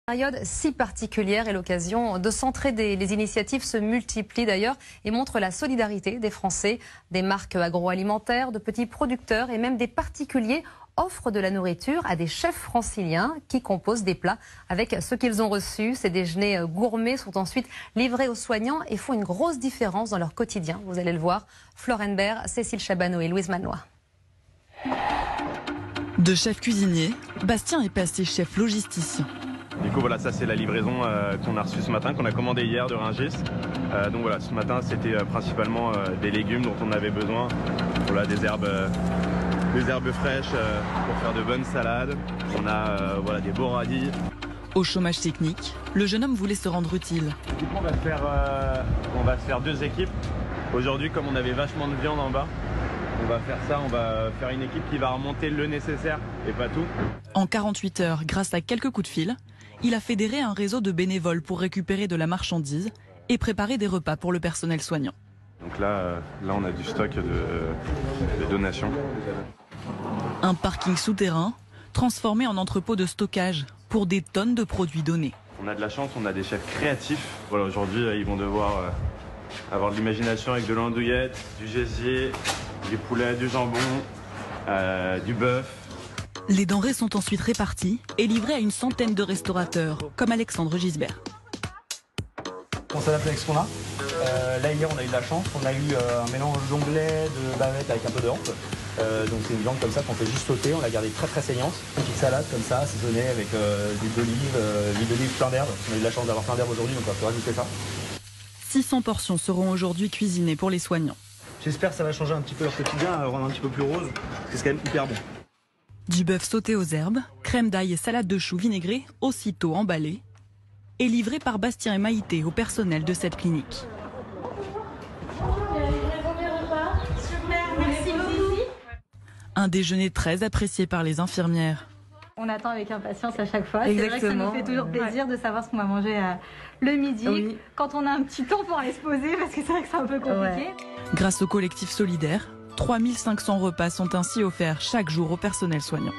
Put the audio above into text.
Période si particulière est l'occasion de s'entraider. Les initiatives se multiplient d'ailleurs et montrent la solidarité des Français. Des marques agroalimentaires, de petits producteurs et même des particuliers offrent de la nourriture à des chefs franciliens qui composent des plats avec ce qu'ils ont reçu. Ces déjeuners gourmets sont ensuite livrés aux soignants et font une grosse différence dans leur quotidien. Vous allez le voir. Florent Bert, Cécile Chabanot et Louise Manois. De chef cuisinier, Bastien est passé chef logisticien. Du coup voilà, ça c'est la livraison qu'on a reçue ce matin, qu'on a commandé hier de Rungis. Donc voilà, ce matin c'était principalement des légumes dont on avait besoin. Voilà, des herbes fraîches pour faire de bonnes salades. On a voilà, des beaux radis. Au chômage technique, le jeune homme voulait se rendre utile. Du coup on va se faire deux équipes. Aujourd'hui, comme on avait vachement de viande en bas, on va faire ça, on va faire une équipe qui va remonter le nécessaire et pas tout. En 48 heures, grâce à quelques coups de fil, il a fédéré un réseau de bénévoles pour récupérer de la marchandise et préparer des repas pour le personnel soignant. Donc là on a du stock de donations. Un parking souterrain transformé en entrepôt de stockage pour des tonnes de produits donnés. On a de la chance, on a des chefs créatifs. Voilà, aujourd'hui, ils vont devoir avoir de l'imagination avec de l'andouillette, du gésier, du poulet, du jambon, du bœuf. Les denrées sont ensuite réparties et livrées à une centaine de restaurateurs, comme Alexandre Gisbert. On s'adapte avec ce qu'on a. Là hier on a eu de la chance, on a eu un mélange d'onglet, de bavette avec un peu de hampe. Donc c'est une viande comme ça qu'on fait juste sauter, on l'a gardée très saignante. Une petite salade comme ça, assaisonnée avec l'huile d'olive, plein d'herbes. On a eu de la chance d'avoir plein d'herbes aujourd'hui, donc on va rajouter ça. 600 portions seront aujourd'hui cuisinées pour les soignants. J'espère que ça va changer un petit peu leur quotidien, rendre un petit peu plus rose, parce que c'est quand même hyper bon. Du bœuf sauté aux herbes, crème d'ail et salade de choux vinaigrée, aussitôt emballée, et livré par Bastien et Maïté au personnel de cette clinique. Un déjeuner très apprécié par les infirmières. On attend avec impatience à chaque fois. C'est vrai que ça nous fait toujours plaisir de savoir ce qu'on va manger le midi, oui, quand on a un petit temps pour aller se poser, parce que c'est vrai que c'est un peu compliqué. Ouais. Grâce au collectif solidaire, 3500 repas sont ainsi offerts chaque jour au personnel soignant.